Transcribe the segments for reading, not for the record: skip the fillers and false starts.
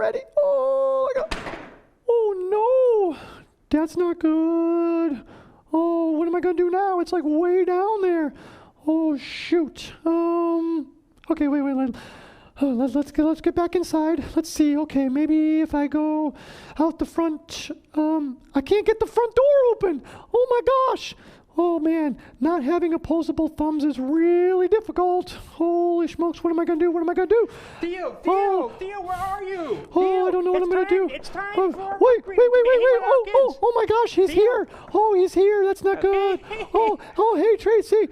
ready. Oh, I got, oh no, that's not good. Oh, what am I gonna do now? It's like way down there. Oh shoot. Okay, wait. Let's get back inside. Let's see. Okay, maybe if I go out the front. I can't get the front door open. Oh my gosh. Oh man, not having opposable thumbs is really difficult. Holy smokes, what am I gonna do? Theo, where are you? Oh, Theo, I don't know what I'm gonna do. It's time Oh, for wait. kids. Oh my gosh, he's here. Oh, he's here. That's not good. Oh, hey Tracy.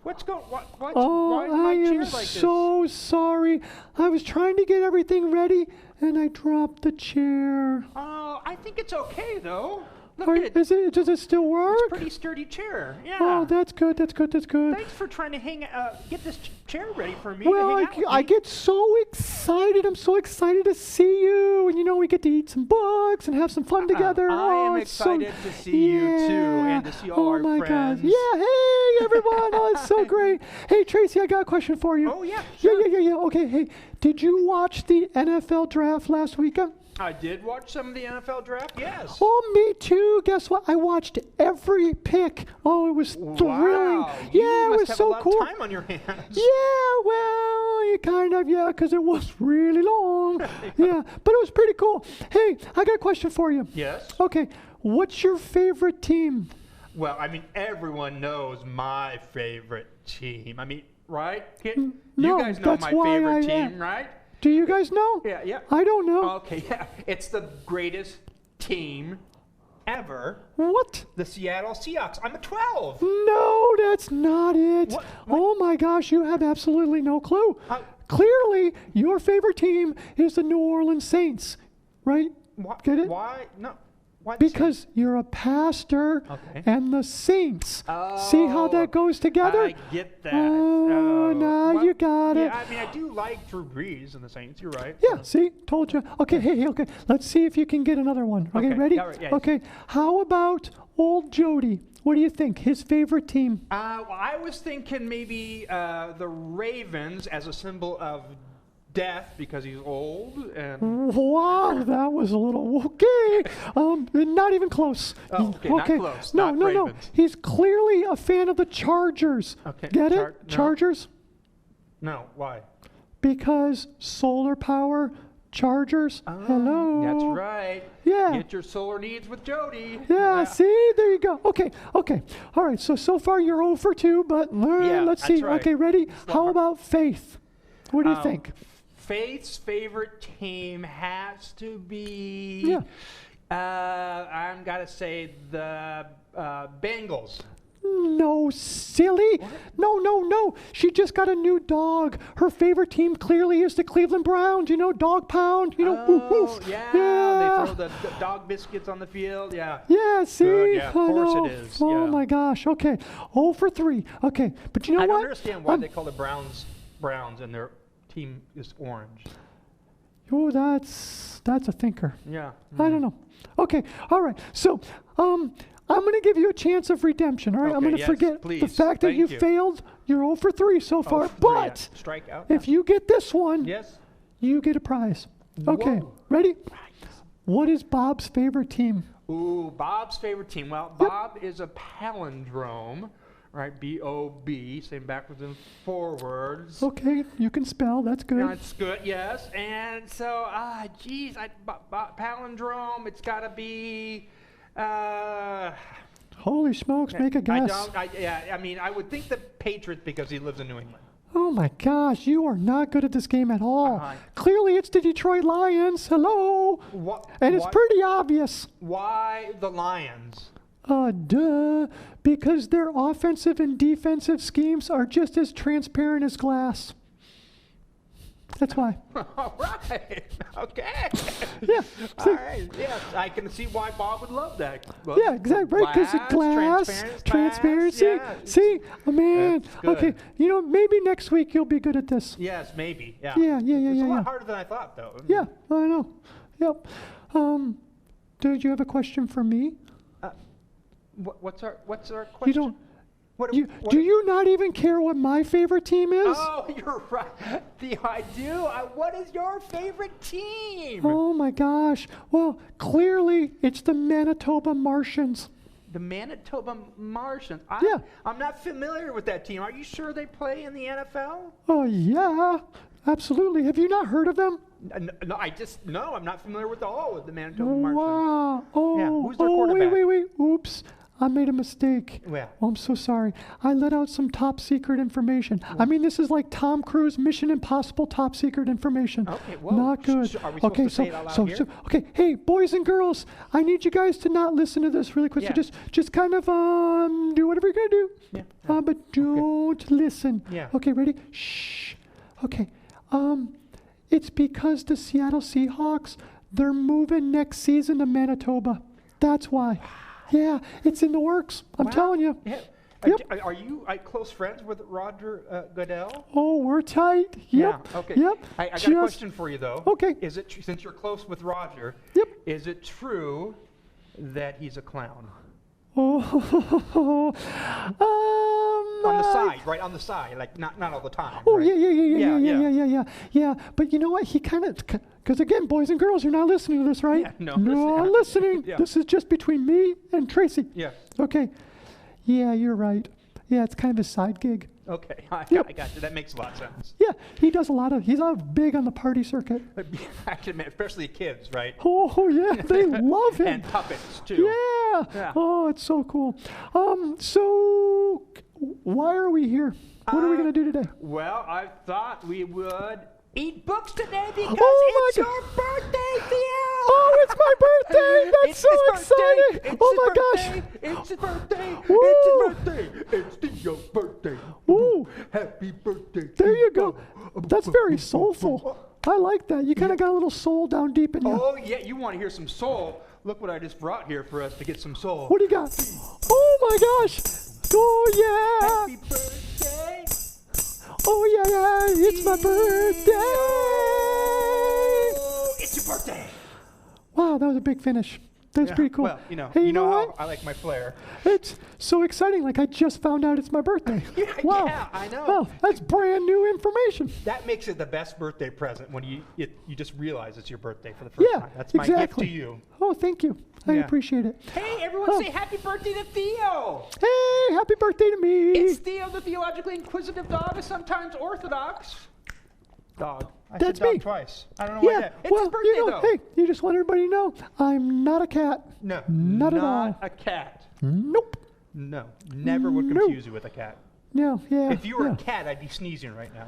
What's going? Why is I my chair am like this? so sorry. I was trying to get everything ready and I dropped the chair. Oh, I think it's okay though. Does it still work? It's a pretty sturdy chair. Yeah. Oh, that's good. Thanks for trying to get this chair ready for me. Well, to hang out with I me. get so excited. I'm so excited to see you. And, we get to eat some bugs and have some fun together. I am it's so- excited to see you too, and to see all our my friends. God. Yeah, hey, everyone. Oh, it's so great. Hey, Tracy, I got a question for you. Oh, yeah, sure. Yeah. Okay, hey, did you watch the NFL draft last weekend? I did watch some of the NFL draft, yes. Oh, me too. Guess what? I watched every pick. Oh, it was thrilling. Wow. Yeah, you it must was have so a lot cool. of time on your hands. Yeah, well, you kind of, because it was really long. Yeah, but it was pretty cool. Hey, I got a question for you. Yes. Okay, what's your favorite team? Well, everyone knows my favorite team. Right? No, You guys know that's my why favorite I- team, right? Do you guys know? Yeah. I don't know. Okay, yeah. It's the greatest team ever. What? The Seattle Seahawks. I'm a 12. No, that's not it. What? Oh my gosh, you have absolutely no clue. Uh, Clearly, your favorite team is the New Orleans Saints, right? Get it? Why? No. Why the Because you're a pastor Okay. and the Saints. See how that goes together? I get that. Oh, now you got it. Yeah, I do like Drew Brees and the Saints. You're right. Yeah, see? Told you. Okay, hey, okay. Let's see if you can get another one. Okay, Okay, ready? yeah, right, yeah. Okay, how about old Jody? What do you think? His favorite team? Well, I was thinking maybe the Ravens as a symbol of death because he's old and. Wow, that was a little okay. Not even close. Oh, okay, not close, No, not no. Ravens. He's clearly a fan of the Chargers. Okay, Get it? no. Chargers? No, why? Because solar power, Chargers. Hello. That's right. Yeah. Get your solar needs with Jody. Yeah, see, there you go. Okay. All right, so far you're 0 for 2, but Yeah, let's see. that's right. Okay, ready? How about Faith? What do you think? Faith's favorite team has to be. Yeah. I'm gotta say the Bengals. No, silly. No. She just got a new dog. Her favorite team clearly is the Cleveland Browns. Dog pound. Woof, woof. Yeah. Yeah. They throw the dog biscuits on the field. Yeah. Yeah, see? Good, yeah, of I course know. it is, Oh yeah. my gosh. Okay. 0 for 3. Okay. But you know I what? don't understand why they call the Browns and their team is orange. Oh, that's a thinker. Yeah. I don't know. Okay. All right. So, I'm going to give you a chance of redemption. All right. I'm Okay, going to yes, forget the please. fact that Thank you you. failed. You're 0 for 3 so far. for three, yeah. But Strike out. if you get this one, Yes. you get a prize. Okay. Whoa. Ready? What is Bob's favorite team? Ooh, Bob's favorite team. Well, Bob is a palindrome, right? B-O-B, same backwards and forwards. Okay. You can spell. That's good. That's good, yes. And so, palindrome, it's got to be, Holy smokes. Make a guess. I would think the Patriots because he lives in New England. Oh my gosh, you are not good at this game at all. Uh-huh. Clearly it's the Detroit Lions. Hello. And it's pretty obvious. Why the Lions? Duh. Because their offensive and defensive schemes are just as transparent as glass. That's why. All right. Okay. Yeah. All right. Yes, I can see why Bob would love that. Well, Yeah, exactly. Right, because glass, transparency. Yeah. See? Oh, man. That's good. Okay. Maybe next week you'll be good at this. Yes, maybe. Yeah. Yeah. It's a lot Yeah. harder than I thought, though. Yeah, I know. Yep. Do you have a question for me? What's our question? You don't. Do you not even care what my favorite team is? Oh, you're right. I do. What is your favorite team? Oh my gosh. Well, clearly it's the Manitoba Martians. The Manitoba Martians. Yeah. I'm not familiar with that team. Are you sure they play in the NFL? Oh, yeah. Absolutely. Have you not heard of them? No, I'm not familiar with the Manitoba Martians. Wow. Oh, Yeah, who's their quarterback? Wait. Oops. I made a mistake. Yeah. Oh, I'm so sorry. I let out some top secret information. I mean, this is like Tom Cruise Mission Impossible top secret information. Okay, whoa. Not good. Are we supposed to say it out loud here? Okay, hey, boys and girls, I need you guys to not listen to this really quick. Yeah. So just kind of do whatever you're gonna do. Yeah. But don't listen. Yeah. Okay, ready? Shh. Okay. It's because the Seattle Seahawks, they're moving next season to Manitoba. That's why. Yeah, it's in the works. I'm telling you. Yeah. Yep. Are you close friends with Roger Goodell? Oh, we're tight. Yep. Yeah. Okay. Yep. I got a question for you though. Okay. Is it since you're close with Roger? Yep. Is it true that he's a clown? Oh. On the side, right? On the side, like not all the time. Oh, right? yeah. But you know what? He kind of, because again, boys and girls, you're not listening to this, right? Yeah, no. I'm listening. Yeah. This is just between me and Tracy. Yeah. Okay. Yeah, you're right. Yeah, it's kind of a side gig. Okay, I Yep. got you. That makes a lot of sense. Yeah, he does he's big on the party circuit. I can admit, especially kids, right? Oh, yeah, they love him. And puppets too. Yeah. Oh, it's so cool. So why are we here? What are we going to do today? Well, I thought we would eat books today because Oh it's your birthday, Theo! Oh, it's my birthday! That's It's so his exciting! birthday. It's Oh his my birthday. gosh! It's his birthday! Woo. It's his birthday! It's Theo's birthday! Ooh, Happy birthday! there you go. Theo. That's very soulful. I like that. You kind of got a little soul down deep in you. Oh yeah, you want to hear some soul? Look what I just brought here for us to get some soul. What do you got? Oh my gosh! Oh yeah! Happy birthday! Oh yeah! It's my birthday! It's your birthday! Wow, that was a big finish. That's Yeah, pretty cool. Well, Hey, you know what? how I like my flair. It's so exciting. Like I just found out it's my birthday. Wow. Yeah, I know. Wow, that's brand new information. That makes it the best birthday present when you just realize it's your birthday for the first Yeah, time. That's my exactly. gift to you. Oh, thank you. I Yeah. appreciate it. Hey, everyone Oh. say happy birthday to Theo! Hey, happy birthday to me. It's Theo, the theologically inquisitive dog, a sometimes orthodox dog. I That's said dog me. twice. I don't know why Yeah, that. It's well, his birthday, you know, though. hey, you just want everybody to know I'm not a cat. No, Not at all. a cat. Nope. No, never would No. confuse you with a cat. No, yeah. If you were yeah. a cat, I'd be sneezing right now.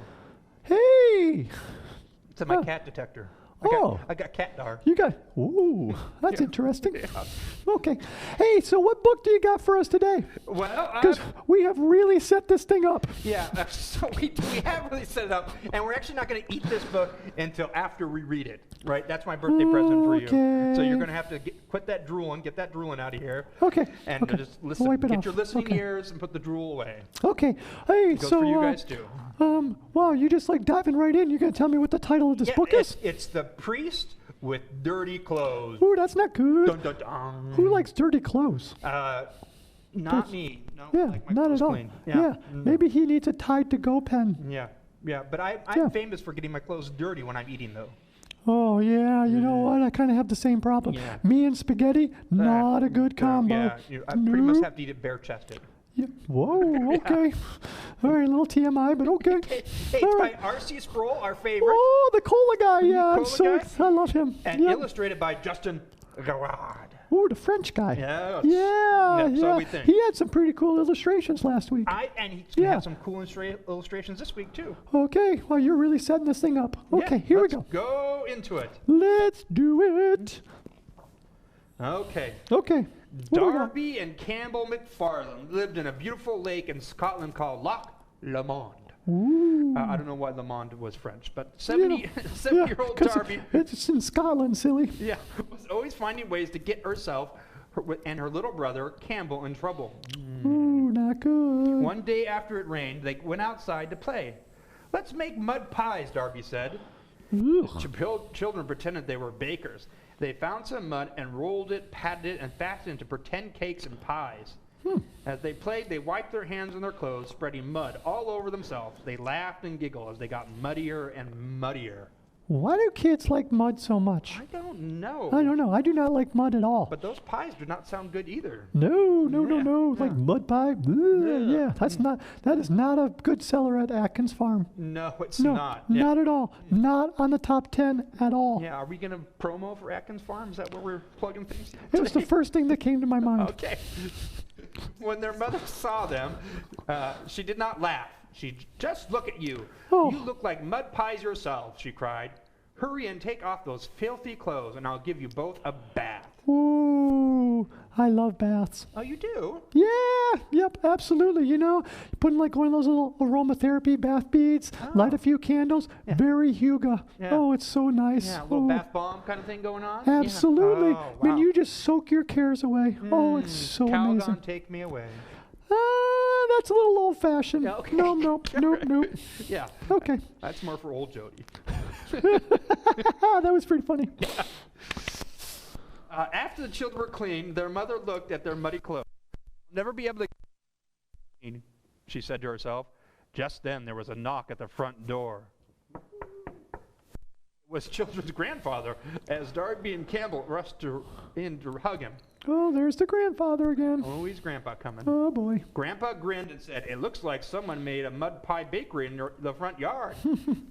Hey, It's my Oh. cat detector. Oh. I got cat dar. you got, ooh, that's Yeah. interesting. Yeah. Okay. Hey, so what book do you got for us today? Well, Because we have really set this thing up. yeah, so we have really set it up, and we're actually not going to eat this book until after we read it, right? That's my birthday present for you. So Okay. you're going to have to quit that drooling, get that drooling out of here, Okay. and okay. just I'll listen. wipe it Get off. your listening Okay. ears and put the drool away. Okay. Hey, It goes so for you guys too. wow, you just like diving right in. You're gonna tell me what the title of this Yeah, book is? it's The Priest with Dirty Clothes. Ooh, that's not good. Dun, dun, dun. Who likes dirty clothes? Not me. No, Yeah, I like my not clothes at all. clean. Yeah, maybe he needs a Tide to Go pen. Yeah, but I'm Yeah. famous for getting my clothes dirty when I'm eating, though. Oh yeah, you know what? I kind of have the same problem. Yeah. Me and spaghetti, not a good combo. Yeah, I pretty much Nope. have to eat it bare-chested. Yeah. Whoa. Okay. All right, a little TMI, but okay. Hey, All it's right. by R.C. Sproul, our favorite, Oh, the cola guy. Yeah, I'm Cola so guy? I love him. and Yeah. illustrated by Justin Garrard. Ooh, the French guy. Yes. Yeah, Yeah, so we think. He had some pretty cool illustrations last week. And he's Yeah. have some cool illustrations this week, too. Okay, well, you're really setting this thing up. Okay, Yeah, here we let's go. go into it. Let's do it. Okay. Okay. What do we got? Darby and Campbell McFarlane lived in a beautiful lake in Scotland called Loch Lomond. Ooh. I don't know why Lomond was French, but You know, 70-year-old 'cause Darby It's in Scotland, silly. was always finding ways to get herself and her little brother Campbell in trouble. Ooh, not good. One day after it rained, they went outside to play. Let's make mud pies, Darby said. Ugh. Children pretended they were bakers. They found some mud and rolled it, patted it, and fastened it into pretend cakes and pies. As they played, they wiped their hands on their clothes, spreading mud all over themselves. They laughed and giggled as they got muddier and muddier. Why do kids like mud so much? I don't know. I don't know. I do not like mud at all. But those pies do not sound good either. No. Yeah. Like mud pie. Ugh, yeah, that is not a good seller at Atkins Farm. No, it's No, not. not at all. Not on the top 10 at all. Yeah, are we going to promo for Atkins Farm? Is that where we're plugging things? It was the first thing that came to my mind. Okay. When their mother saw them, she did not laugh. She just look at you. Oh. You look like mud pies yourselves, she cried. Hurry and take off those filthy clothes, and I'll give you both a bath. Ooh, I love baths. Oh, you do? Yeah, yep, absolutely. You know, put in like one of those little aromatherapy bath beads, light a few candles, very Huga. Yeah. Oh, it's so nice. Yeah, a little Oh, bath bomb kind of thing going on? absolutely. Yeah. Oh, I mean, wow. you just soak your cares away. Oh, it's so Calgon, amazing. take me away. That's a little old-fashioned. Yeah, okay. Nope. Yeah, Okay. that's more for old Jody. That was pretty funny. After the children were clean, their mother looked at their muddy clothes. Never be able to clean, she said to herself. Just then there was a knock at the front door. It was children's grandfather, as Darby and Campbell rushed in to hug him. Oh, there's the grandfather again. Oh, he's Grandpa coming. Oh, boy. Grandpa grinned and said, "It looks like someone made a mud pie bakery in the front yard."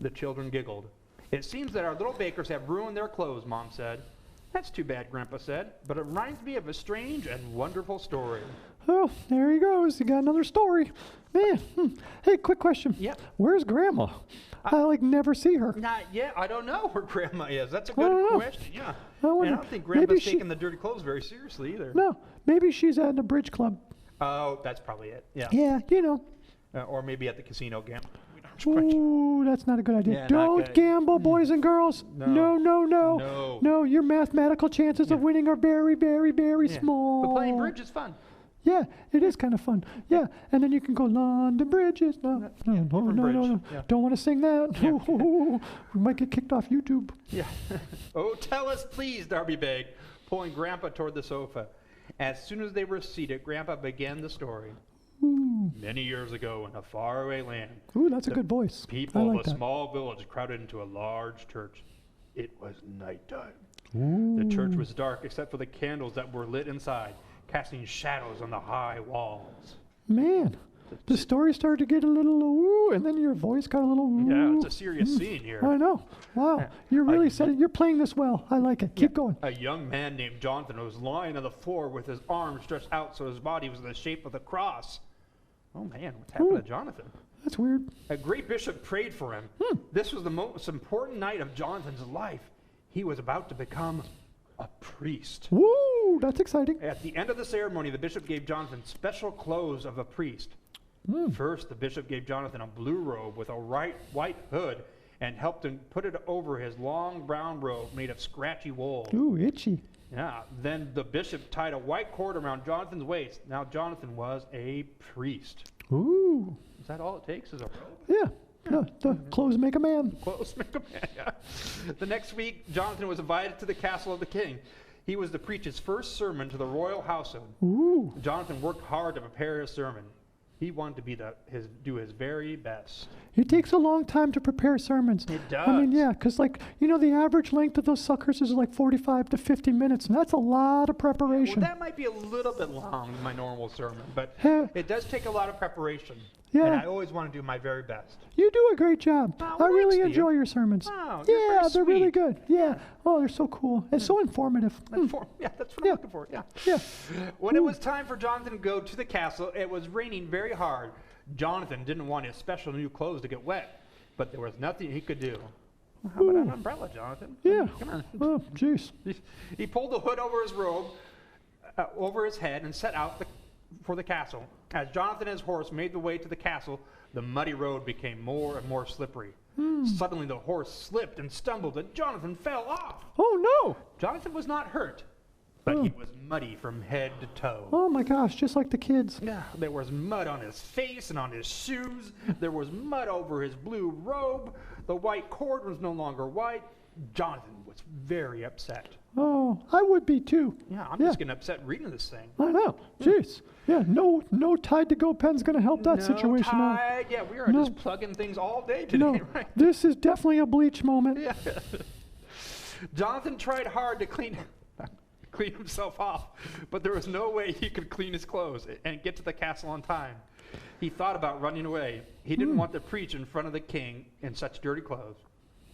The children giggled. "It seems that our little bakers have ruined their clothes," Mom said. "That's too bad," Grandpa said, "but it reminds me of a strange and wonderful story." Oh, there he goes. He got another story. Man. Hey, quick question. Yep. Where's Grandma? I never see her. Not yet. I don't know where Grandma is. That's a I don't good know. question. Yeah. I wonder- And I don't think maybe Grandpa's she- taking the dirty clothes very seriously either. No, maybe she's at a bridge club. Oh, that's probably it. Yeah. Yeah, you know. Or maybe at the casino gambling. We don't know. Ooh, that's not a good idea. Yeah, not Don't good. gamble, boys and girls. No. No. No, your mathematical chances of winning are very, very, very Yeah. small. But playing bridge is fun. Yeah, it is kind of fun. Yeah, and then you can go London Bridges. No. different bridge. Yeah. Don't want to sing that. Yeah. We might get kicked off YouTube. Yeah. "Oh, tell us, please," Darby begged, pulling Grandpa toward the sofa. As soon as they were seated, Grandpa began the story. Ooh, "Many years ago, in a faraway land, Ooh, that's a good voice. people I of like a that. small village crowded into a large church. It was nighttime. Ooh. The church was dark except for the candles that were lit inside, casting shadows on the high walls." Man, the story started to get a little ooh, and then your voice got a little ooh. Yeah, it's a serious scene here. I know. Wow, Yeah. you're really setting. You're playing this well. I like it. Keep going. A young man named Jonathan was lying on the floor with his arms stretched out so his body was in the shape of a cross. Oh man, what's happened Ooh. to Jonathan? That's weird. A great bishop prayed for him. This was the most important night of Jonathan's life. He was about to become a priest. Woo, that's exciting. At the end of the ceremony, the bishop gave Jonathan special clothes of a priest. First, the bishop gave Jonathan a blue robe with a white hood and helped him put it over his long brown robe made of scratchy wool. Ooh, itchy. Yeah. Then the bishop tied a white cord around Jonathan's waist. Now Jonathan was a priest. Ooh, Is that all it takes? Is a robe? yeah. The clothes make a man. Close, make a man. Yeah. The next week, Jonathan was invited to the castle of the king. He was to preach his first sermon to the royal household. Ooh, Jonathan worked hard to prepare his sermon. He wanted to be do his very best. it takes a long time to prepare sermons. It I mean, does. yeah, because like the average length of those suckers is like 45 to 50 minutes, and that's a lot of Well, preparation. that might be a little bit long, my normal sermon, but Yeah. it does take a lot of preparation. Yeah. And I always want to do my very best. You do a great job. Oh, I really thanks, enjoy Steve. your sermons. Oh, you're Yeah, very they're really sweet. good. Yeah. Oh, they're so cool. It's so informative. Yeah, that's what Yeah. I'm looking for. Yeah. Yeah. When it was time for Jonathan to go to the castle, it was raining very hard. Jonathan didn't want his special new clothes to get wet, but there was nothing he could do. Well, how about an umbrella, Jonathan? Yeah. Come on. Oh, jeez. He pulled the hood over his robe, over his head, and set out for the castle. As Jonathan and his horse made the way to the castle, the muddy road became more and more slippery. Suddenly the horse slipped and stumbled, and Jonathan fell off. Oh, no. Jonathan was not hurt, but he was muddy from head to toe. Oh, my gosh, just like the kids. Yeah, there was mud on his face and on his shoes. There was mud over his blue robe. The white cord was no longer white. Jonathan was very upset. Oh, Oh, I would be too. Yeah, I'm just getting upset reading this thing. I know. Jeez. Yeah, no Tide to Go pen's going to help that situation out. Tide. Yeah, we are just plugging things all day today, No, right? this is definitely a Bleach moment. Yeah. Jonathan tried hard to clean himself off, but there was no way he could clean his clothes and get to the castle on time. He thought about running away. He didn't want to preach in front of the king in such dirty clothes.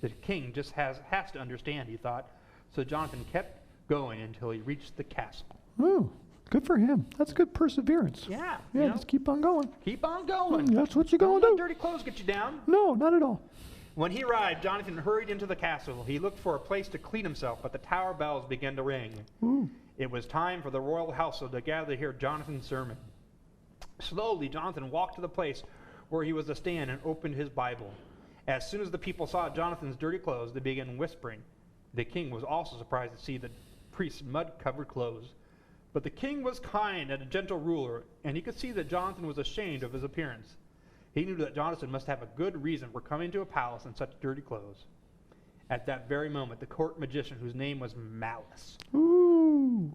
The king just has to understand, he thought. So Jonathan kept going until he reached the castle. Oh, good for him. That's good perseverance. Yeah. Yeah, just keep on going. Keep on going. That's what you're going Don't to let do. dirty clothes get you down. No, not at all. When he arrived, Jonathan hurried into the castle. He looked for a place to clean himself, but the tower bells began to ring. Ooh. It was time for the royal household to gather to hear Jonathan's sermon. Slowly, Jonathan walked to the place where he was to stand and opened his Bible. As soon as the people saw Jonathan's dirty clothes, they began whispering. The king was also surprised to see the priest's mud-covered clothes. But the king was kind and a gentle ruler, and he could see that Jonathan was ashamed of his appearance. He knew that Jonathan must have a good reason for coming to a palace in such dirty clothes. At that very moment, the court magician, whose name was Malice,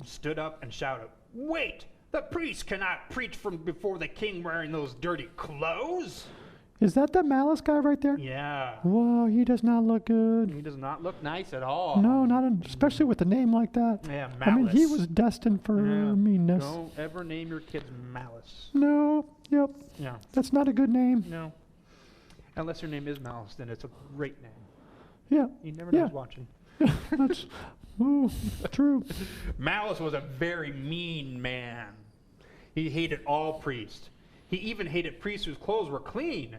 stood up and shouted, "Wait! The priest cannot preach from before the king wearing those dirty clothes!" Is that the Malice guy right there? Yeah. Whoa, he does not look good. He does not look nice at all. No, especially with a name like that. Yeah, Malice. I mean, he was destined for meanness. Don't ever name your kids Malice. No, yep. Yeah. That's not a good name. No. Unless your name is Malice, then it's a great name. Yeah. You never know who's watching. That's true. Malice was a very mean man. He hated all priests. He even hated priests whose clothes were clean.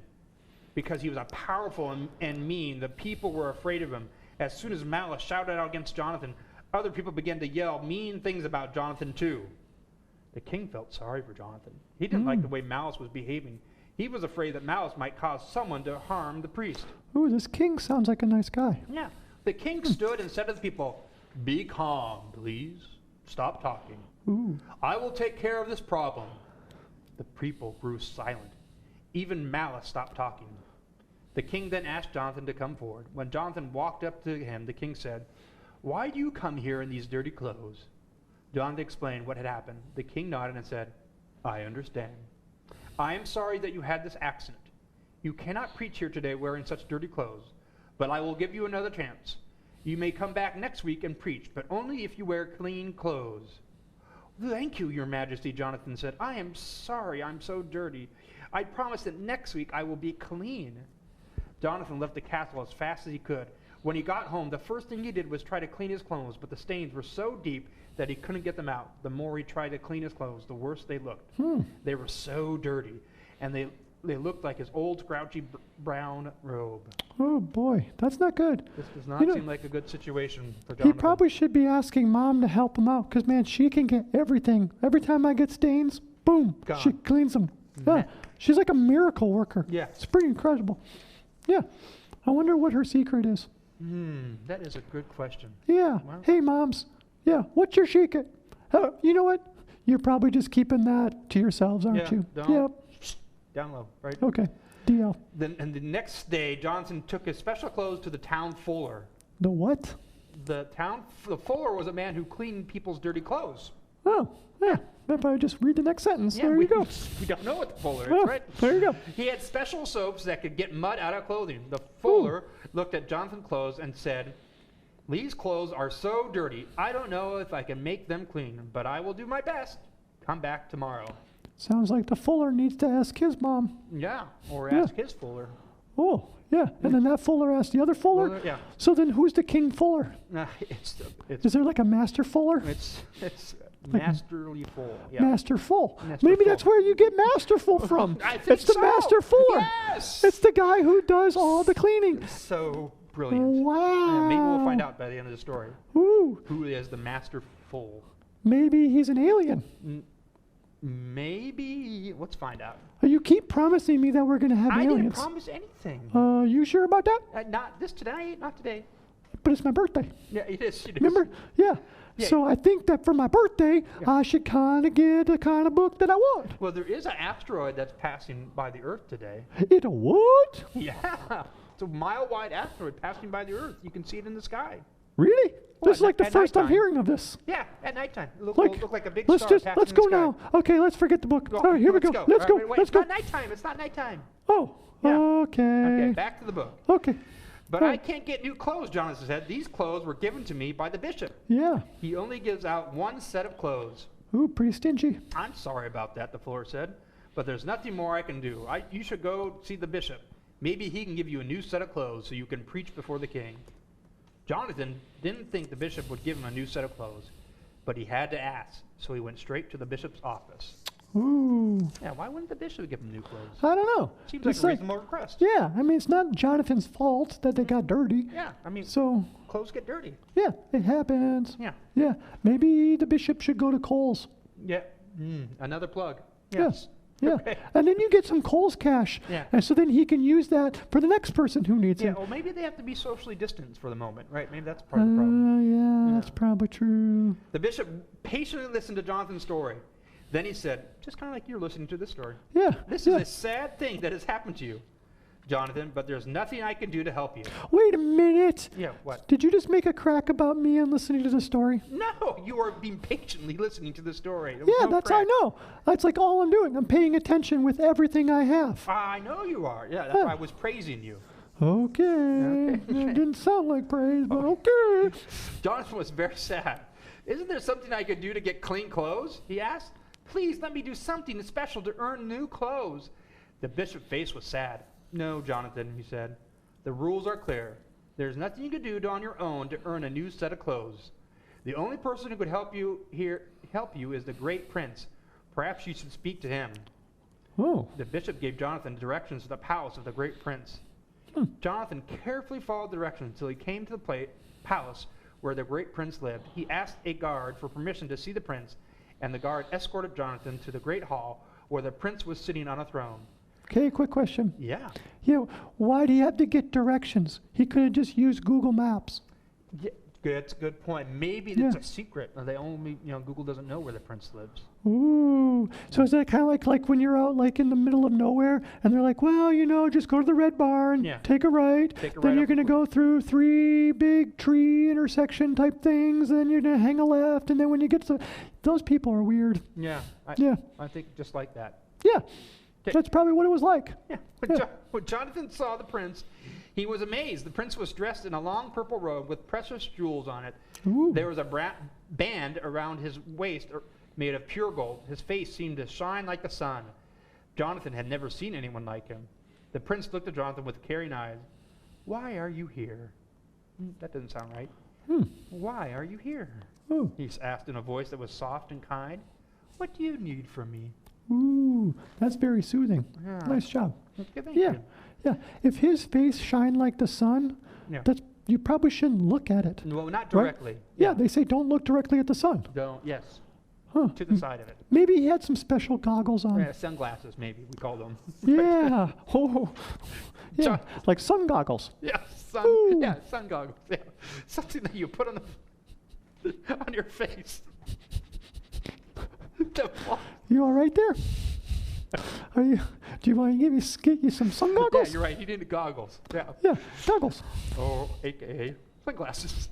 Because he was a powerful and mean, the people were afraid of him. As soon as Malice shouted out against Jonathan, other people began to yell mean things about Jonathan too. The king felt sorry for Jonathan. He didn't like the way Malice was behaving. He was afraid that Malice might cause someone to harm the priest. Ooh, this king sounds like a nice guy. Yeah. The king stood and said to the people, "Be calm, please. Stop talking. Ooh. I will take care of this problem." The people grew silent. Even Malice stopped talking. The king then asked Jonathan to come forward. When Jonathan walked up to him, the king said, "Why do you come here in these dirty clothes?" Jonathan explained what had happened. The king nodded and said, "I understand. I am sorry that you had this accident. You cannot preach here today wearing such dirty clothes, but I will give you another chance. You may come back next week and preach, but only if you wear clean clothes." "Thank you, your majesty," Jonathan said. "I am sorry I'm so dirty. I promise that next week I will be clean." Jonathan left the castle as fast as he could. When he got home, the first thing he did was try to clean his clothes, but the stains were so deep that he couldn't get them out. The more he tried to clean his clothes, the worse they looked. They were so dirty, and they looked like his old scrouchy brown robe. Oh boy, that's not good. This does not seem like a good situation for Jonathan. He probably should be asking Mom to help him out, because man, she can get everything. Every time I get stains, boom, Gone. she cleans them. Yeah, she's like a miracle worker. Yeah. It's pretty incredible. Yeah, I wonder what her secret is. That is a good question. Yeah. Well, Hey, moms. Yeah. What's your secret? You know what? You're probably just keeping that to yourselves, aren't you? Yep. Down low, right? Okay. DL. And the next day, Jonathan took his special clothes to the town fuller. The what? The fuller was a man who cleaned people's dirty clothes. Oh, yeah. Maybe I just read the next sentence. Yeah, there you go. We don't know what the fuller is, Well, right? there you go. He had special soaps that could get mud out of clothing. The fuller looked at Jonathan's clothes and said, "These clothes are so dirty, I don't know if I can make them clean, but I will do my best. Come back tomorrow." Sounds like the fuller needs to ask his mom. Yeah, or ask his fuller. Oh, yeah. And then that fuller asked the other fuller? Yeah. So then who's the king fuller? It's Is there like a master fuller? It's masterly full. Yeah. Masterful. Masterful. Maybe that's where you get masterful from. I think It's the so. master fuller. Yes. It's the guy who does all the cleaning. So brilliant. Wow. Maybe we'll find out by the end of the story Ooh. who is the master full. Maybe he's an alien. Maybe. Let's find out. You keep promising me that we're going to have I aliens. didn't promise anything. You sure about that? Not this today. Not today. But it's my birthday. Yeah, it is. Remember? Yeah. Yeah. So I think that for my birthday, I should kind of get the kind of book that I want. Well, there is an asteroid that's passing by the Earth today. It a what? Yeah. It's a mile-wide asteroid passing by the Earth. You can see it in the sky. Really? This is like the At first I'm nighttime. hearing of this. Yeah, at nighttime. Look like a big Let's star. just passing let's in go the sky. now. Okay, let's forget the book. All right, here we go. Let's All go. right, wait, Let's it's go. not nighttime. It's not nighttime. Oh, Yeah. okay. Okay, back to the book. Okay. But All I right. can't get new clothes, Jonathan said. These clothes were given to me by the bishop. Yeah. He only gives out one set of clothes. Ooh, pretty stingy. I'm sorry about that, the floor said, but there's nothing more I can do. You should go see the bishop. Maybe he can give you a new set of clothes so you can preach before the king. Jonathan didn't think the bishop would give him a new set of clothes, but he had to ask, so he went straight to the bishop's office. Ooh. Yeah, why wouldn't the bishop give him new clothes? I don't know. Seems like It's a reasonable request. Yeah, I mean, it's not Jonathan's fault that they got dirty. Yeah, I mean, So, clothes get dirty. yeah, it happens. Yeah. Yeah, maybe the bishop should go to Kohl's. Yeah. Another plug. Yes. Yeah. Okay. And then you get some Kohl's cash. Yeah. And so then he can use that for the next person who needs Yeah, it. well, maybe they have to be socially distanced for the moment, right? Maybe that's part of the problem. Yeah, Yeah. that's probably true. The bishop patiently listened to Jonathan's story. Then he said, just kind of like you're listening to this story. Yeah. This yeah. is a sad thing that has happened to you, Jonathan, but there's nothing I can do to help you. Wait a minute. Yeah, what? Did you just make a crack about me and listening to the story? No, you are being patiently listening to the story. There was Yeah, no that's crack. I know. That's like all I'm doing. I'm paying attention with everything I have. I know you are. Yeah, that's why I was praising you. Okay. Okay. It didn't sound like praise, but okay. Jonathan was very sad. Isn't there something I could do to get clean clothes? He asked. Please let me do something special to earn new clothes. The bishop's face was sad. No, Jonathan, he said. The rules are clear. There's nothing you can do on your own to earn a new set of clothes. The only person who could help you is the great prince. Perhaps you should speak to him. Oh. The bishop gave Jonathan directions to the palace of the great prince. Jonathan carefully followed the directions until he came to the palace where the great prince lived. He asked a guard for permission to see the prince, and the guard escorted Jonathan to the great hall where the prince was sitting on a throne. Okay, quick question. Yeah. Why do you have to get directions? He could have just used Google Maps. Yeah, that's a good point. Maybe Yeah. it's a secret. They only, Google doesn't know where the prince lives. Ooh. So is that kind of like when you're out like in the middle of nowhere and they're like, well, just go to the red barn, Yeah. take a right, Take a then right you're up going to the- go through 3 big tree intersection type things, then you're going to hang a left, and then when you get to those people are weird. Yeah. Yeah. I think just like that. Yeah. Okay. That's probably what it was like. Yeah. Yeah. When Jonathan saw the prince, he was amazed. The prince was dressed in a long purple robe with precious jewels on it. Ooh. There was a band around his waist made of pure gold. His face seemed to shine like the sun. Jonathan had never seen anyone like him. The prince looked at Jonathan with caring eyes. Why are you here? That doesn't sound right. Why are you here? Ooh. He asked in a voice that was soft and kind. What do you need from me? Ooh. That's very soothing. Yeah. Nice job. Okay, thank Yeah. you. Yeah. If his face shined like the sun, Yeah. you probably shouldn't look at it. Well, not directly. Yeah, they say don't look directly at the sun. Don't. Yes. Huh. To the side of it. Maybe he had some special goggles on. Yeah, sunglasses, maybe we call them. Yeah. Oh. Yeah. John- Like sun goggles. Yeah, Ooh. sun goggles. Yeah. Something that you put on on your face. You all right there? Are you? Do you want to get you some sun Yeah, goggles? you're right. He needed goggles. Yeah. Yeah, goggles. Oh, AKA sunglasses.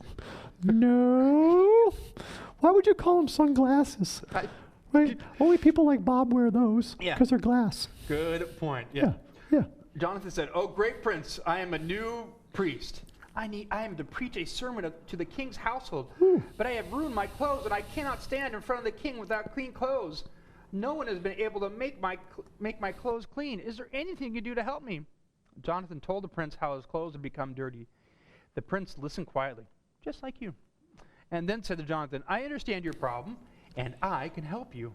No. Why would you call them sunglasses? Right? Only people like Bob wear those Yeah. because they're glass. Good point. Yeah. Yeah. Yeah. Jonathan said, "Oh, great prince, I am a new priest. I am to preach a sermon to the king's household, but I have ruined my clothes, and I cannot stand in front of the king without clean clothes. No one has been able to make my clothes clean. Is there anything you can do to help me?" Jonathan told the prince how his clothes had become dirty. The prince listened quietly, just like you, and then said to Jonathan, "I understand your problem, and I can help you."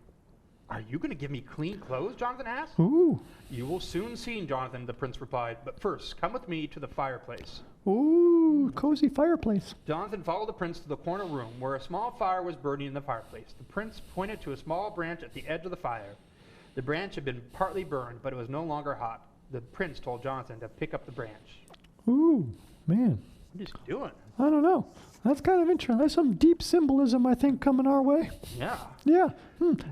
"Are you going to give me clean clothes?" Jonathan asked. Ooh. "You will soon see, Jonathan," the prince replied. "But first, come with me to the fireplace." Ooh. Cozy fireplace. Jonathan followed the prince to the corner room where a small fire was burning in the fireplace. The prince pointed to a small branch at the edge of the fire. The branch had been partly burned, but it was no longer hot. The prince told Jonathan to pick up the branch. Ooh. Man. What is he doing? I don't know. That's kind of interesting. There's some deep symbolism, I think, coming our way. Yeah. Yeah.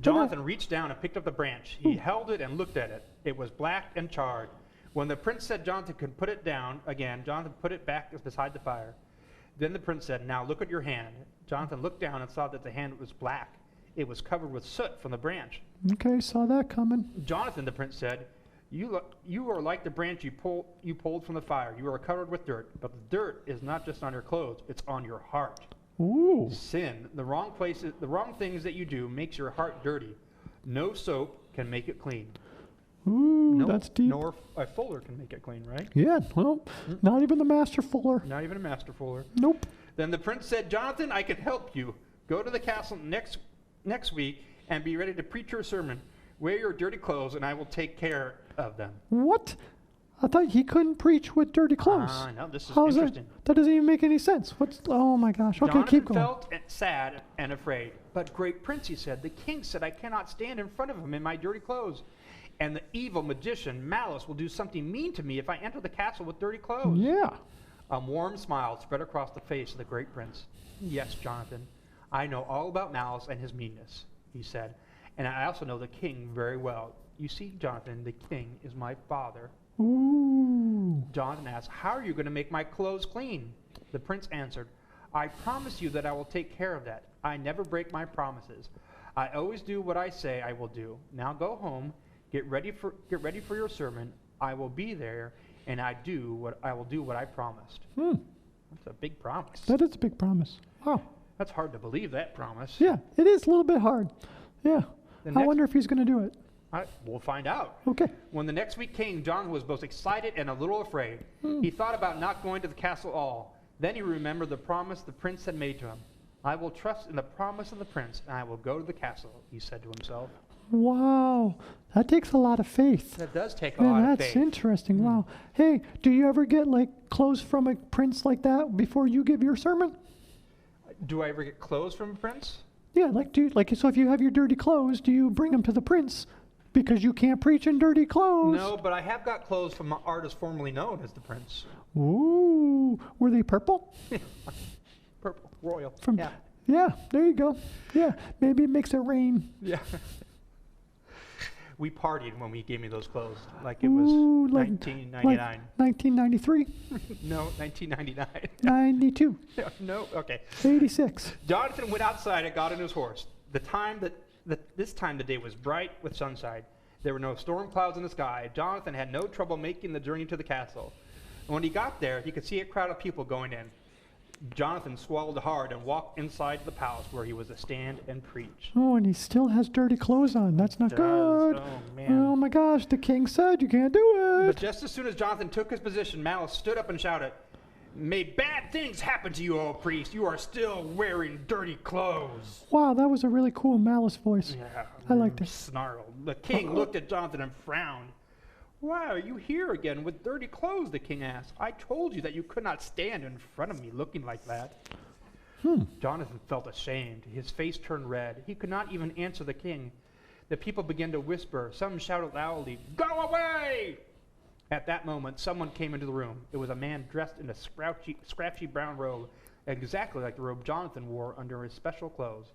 Jonathan reached down and picked up the branch. He held it and looked at it. It was black and charred. When the prince said Jonathan could put it down again, Jonathan put it back beside the fire. Then the prince said, "Now look at your hand." Jonathan looked down and saw that the hand was black. It was covered with soot from the branch. Okay, saw that coming. "Jonathan," the prince said, you are like the branch you pulled from the fire. You are covered with dirt, but the dirt is not just on your clothes, it's on your heart. Ooh. Sin, the wrong things that you do makes your heart dirty. No soap can make it clean. Ooh, that's deep. Nor a fuller can make it clean, right? Yeah, well, not even the master fuller. Not even a master fuller. Nope. Then the prince said, "Jonathan, I can help you. Go to the castle next week and be ready to preach your sermon. Wear your dirty clothes and I will take care of them." What? I thought he couldn't preach with dirty clothes. No, this is How interesting. That doesn't even make any sense. Oh my gosh. Okay, Jonathan keep going. felt sad and afraid. "But great prince," he said, "the king said I cannot stand in front of him in my dirty clothes. And the evil magician Malice will do something mean to me if I enter the castle with dirty clothes." Yeah. A warm smile spread across the face of the great prince. "Yes, Jonathan, I know all about Malice and his meanness," he said. "And I also know the king very well. You see, Jonathan, the king is my father." Ooh. Jonathan asked, "How are you going to make my clothes clean?" The prince answered, "I promise you that I will take care of that. I never break my promises. I always do what I say I will do. Now go home, get ready for your sermon. I will be there, and I will do what I promised." That's a big promise. That is a big promise. Wow. That's hard to believe, that promise. Yeah, it is a little bit hard. Yeah. I wonder if he's going to do it. We'll find out. Okay. When the next week came, Jonathan was both excited and a little afraid. He thought about not going to the castle at all. Then he remembered the promise the prince had made to him. "I will trust in the promise of the prince, and I will go to the castle," he said to himself. Wow. That takes a lot of faith. That does take a lot of faith. That's interesting. Wow. Hey, do you ever get clothes from a prince like that before you give your sermon? Do I ever get clothes from a prince? Yeah, so if you have your dirty clothes, do you bring them to the prince because you can't preach in dirty clothes? No, but I have got clothes from an artist formerly known as the prince. Ooh, were they purple? Purple, royal. Yeah, there you go. Yeah, maybe it makes it rain. Yeah. We partied when he gave me those clothes, like it was 1999. 1993. No, 1999. 92. No, okay. 86. Jonathan went outside and got on his horse. This time the day was bright with sunshine. There were no storm clouds in the sky. Jonathan had no trouble making the journey to the castle. And when he got there, he could see a crowd of people going in. Jonathan swallowed hard and walked inside the palace where he was to stand and preach. Oh, and he still has dirty clothes on. That's not good. Oh, man. Oh, my gosh. The king said you can't do it. But just as soon as Jonathan took his position, Malice stood up and shouted, "May bad things happen to you, O priest. You are still wearing dirty clothes." Wow, that was a really cool Malice voice. Yeah, I liked it. Snarled. The king looked at Jonathan and frowned. "Why are you here again with dirty clothes?" the king asked. "I told you that you could not stand in front of me looking like that." Jonathan felt ashamed. His face turned red. He could not even answer the king. The people began to whisper. Some shouted loudly, "Go away!" At that moment, someone came into the room. It was a man dressed in a scratchy brown robe, exactly like the robe Jonathan wore under his special clothes.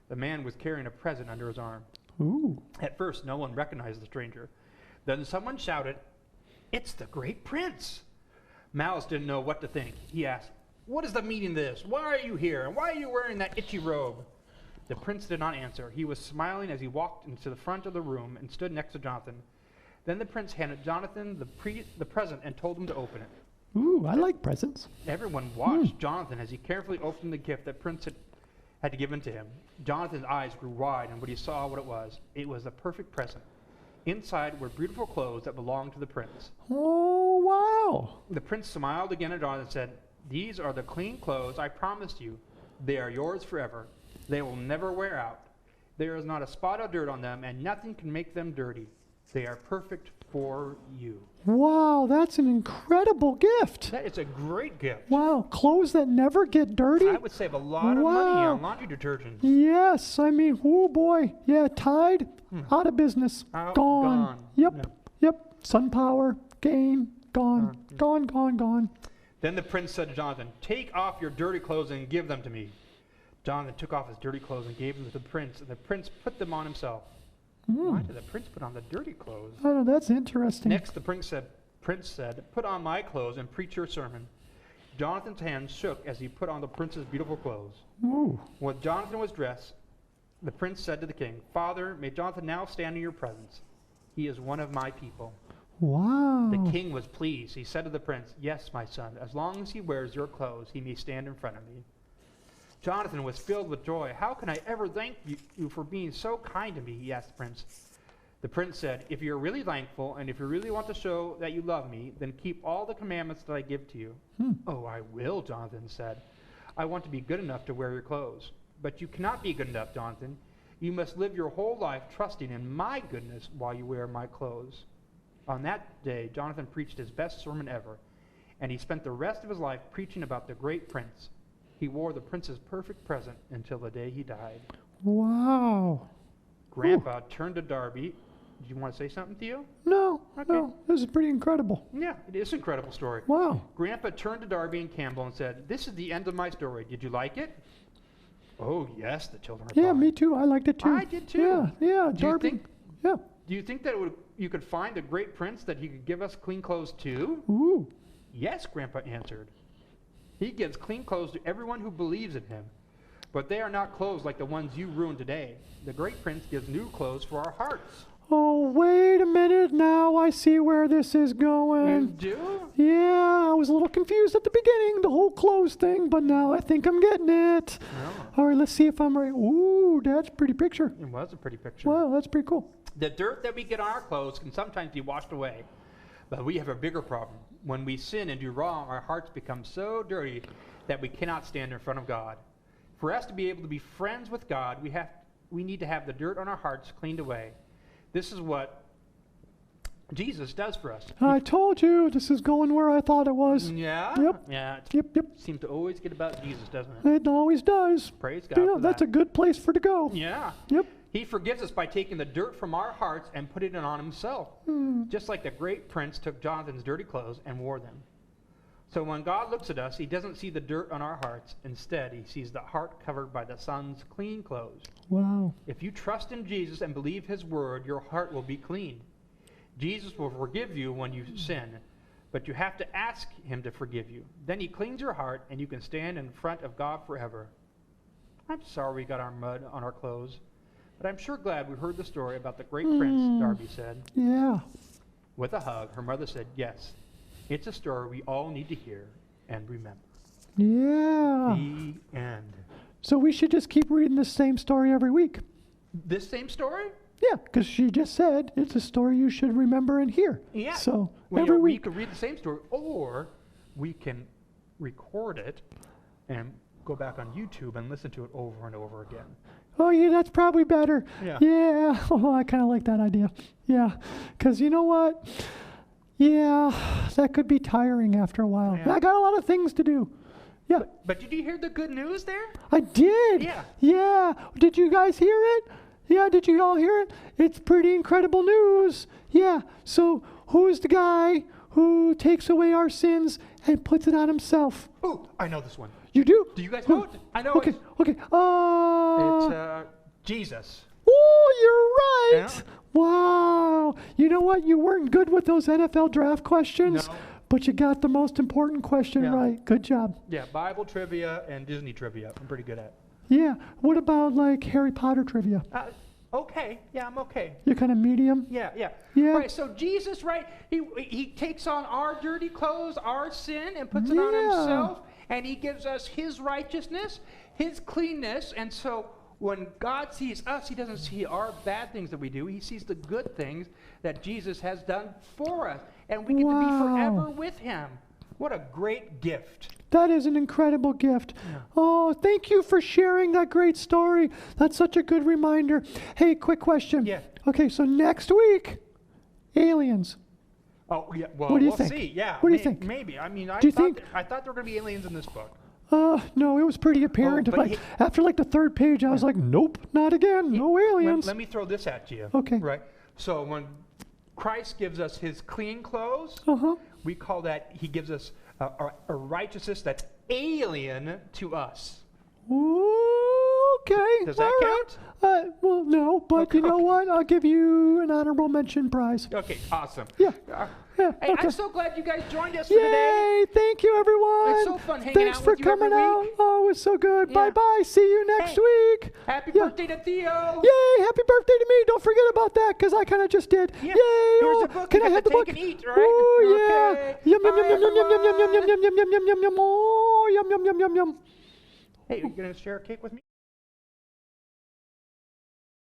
The man was carrying a present under his arm. Ooh. At first, no one recognized the stranger. Then someone shouted, "It's the great prince!" Malice didn't know what to think. He asked, "What is the meaning of this? Why are you here? And why are you wearing that itchy robe?" The prince did not answer. He was smiling as he walked into the front of the room and stood next to Jonathan. Then the prince handed Jonathan the present and told him to open it. Ooh, I like presents. Everyone watched Jonathan as he carefully opened the gift that prince had given to him. Jonathan's eyes grew wide when he saw what it was. It was a perfect present. Inside were beautiful clothes that belonged to the prince. Oh, wow. The prince smiled again at Jonathan and said, "These are the clean clothes I promised you. They are yours forever. They will never wear out. There is not a spot of dirt on them, and nothing can make them dirty. They are perfect for you." Wow, that's an incredible gift. That is a great gift. Wow, clothes that never get dirty? I would save a lot of money on laundry detergents. Yes, I mean, oh boy. Yeah, Tide, out of business. Gone. Yep. Sun Power, gone. Gone. Then the prince said to Jonathan, "Take off your dirty clothes and give them to me." Jonathan took off his dirty clothes and gave them to the prince, and the prince put them on himself. Why did the prince put on the dirty clothes? Oh, that's interesting. Next, the prince said, "Put on my clothes and preach your sermon." Jonathan's hands shook as he put on the prince's beautiful clothes. Ooh. When Jonathan was dressed, the prince said to the king, "Father, may Jonathan now stand in your presence. He is one of my people." Wow. The king was pleased. He said to the prince, "Yes, my son, as long as he wears your clothes, he may stand in front of me." Jonathan was filled with joy. "How can I ever thank you for being so kind to me?" he asked the prince. The prince said, "If you're really thankful and if you really want to show that you love me, then keep all the commandments that I give to you." "Oh, I will," Jonathan said. "I want to be good enough to wear your clothes." "But you cannot be good enough, Jonathan. You must live your whole life trusting in my goodness while you wear my clothes." On that day, Jonathan preached his best sermon ever, and he spent the rest of his life preaching about the great prince. He wore the prince's perfect present until the day he died. Wow. Grandpa turned to Darby. Did you want to say something, Theo? No, Okay. no, this is pretty incredible. Yeah, it is an incredible story. Wow. Grandpa turned to Darby and Campbell and said, "This is the end of my story. Did you like it?" "Oh, yes," the children replied. Yeah, me too. I liked it too. I did too. Yeah, yeah, Do you Darby. think- Yeah. Do you think that you could find a great prince that he could give us clean clothes to? Ooh. "Yes," Grandpa answered. "He gives clean clothes to everyone who believes in him. But they are not clothes like the ones you ruined today. The great prince gives new clothes for our hearts." Oh, wait a minute. Now I see where this is You going. do? Yeah, I was a little confused at the beginning, the whole clothes thing, but now I think I'm getting it. Oh, All right, let's see if I'm right. Ooh, that's a pretty picture. it was a pretty picture. Wow, that's pretty cool. The dirt that we get on our clothes can sometimes be washed away. But we have a bigger problem. When we sin and do wrong, our hearts become so dirty that we cannot stand in front of God. For us to be able to be friends with God, we need to have the dirt on our hearts cleaned away. This is what Jesus does for us. I told you this is going where I thought it was. Yeah? Yep. Yeah, it Yep. seems to always get about Jesus, doesn't it? It always does. Praise God Yeah, for that's that. a good place for to go. Yeah. Yep. He forgives us by taking the dirt from our hearts and putting it on himself. Just like the great prince took Jonathan's dirty clothes and wore them. So when God looks at us, he doesn't see the dirt on our hearts. Instead, he sees the heart covered by the Son's clean clothes. Wow. If you trust in Jesus and believe his word, your heart will be clean. Jesus will forgive you when you sin, but you have to ask him to forgive you. Then he cleans your heart, and you can stand in front of God forever. I'm sorry we got our mud on our clothes, but I'm sure glad we heard the story about the great prince, Darby said. Yeah. With a hug, her mother said, "Yes, it's a story we all need to hear and remember." Yeah. The end. So we should just keep reading the same story every week. This same story? Yeah, because she just said it's a story you should remember and hear. Yeah. So Well, every we week. could read the same story, or we can record it and go back on YouTube and listen to it over and over again. Oh, yeah, that's probably better. Yeah. Yeah. Oh, I kind of like that idea. Yeah. Because you know what? Yeah, that could be tiring after a while. Yeah. I got a lot of things to do. Yeah, But did you hear the good news there? I did. Yeah. Yeah. Did you guys hear it? Yeah, did you all hear it? It's pretty incredible news. Yeah. So who's the guy who takes away our sins and puts it on himself? Oh, I know this one. You do? Do you guys know it? I know Okay. it. Okay. It's Jesus. Oh, you're right. Yeah. Wow. You know what? You weren't good with those NFL draft questions, No. but you got the most important question Yeah. right. Good job. Yeah, Bible trivia and Disney trivia. I'm pretty good at. Yeah. What about like Harry Potter trivia? Okay. Yeah, I'm okay. You're kind of medium. Yeah, yeah. Yeah. Right, so Jesus, right, he takes on our dirty clothes, our sin, and puts it on Yeah. himself, and he gives us his righteousness, his cleanness, and so when God sees us, he doesn't see our bad things that we do. He sees the good things that Jesus has done for us, and we get to be Wow. forever with him. What a great gift. That is an incredible gift. Yeah. Oh, thank you for sharing that great story. That's such a good reminder. Hey, quick question. Yeah. Okay, so next week, aliens. Oh, yeah, well, What do you we'll think? see. Yeah, What do you think? Maybe. I mean, Do you think- I thought there were going to be aliens in this book. No, it was pretty apparent. Oh, but Like after like the third page, I was like, nope, not again. No aliens. Let me throw this at you. Okay. Right? So when Christ gives us his clean clothes, Uh-huh. we call that, he gives us a righteousness that's alien to us. Okay. Does that all right. count? Well, no, but you know what? I'll give you an honorable mention prize. Okay, awesome. Yeah. Yeah. Hey, Okay. I'm so glad you guys joined us for today. Yay! Thank you, everyone. It's so fun hanging Thanks out for with you every coming out. week. Oh, it was so good. Yeah. Bye-bye. See you next Hey. week. Happy Yeah. birthday to Theo. Yay! Happy birthday to me. Don't forget about that, because I kind of just did. Yeah. Yay! Here's Oh, a book. can You I get have to the book? take and eat, right? Oh, yeah. Okay. Yum, yum, Bye, yum, yum, yum, yum, yum, yum, everyone. yum, yum, yum, yum, yum, yum, yum. Oh, yum, yum, yum, yum, yum. Hey, are you going to share a cake with me?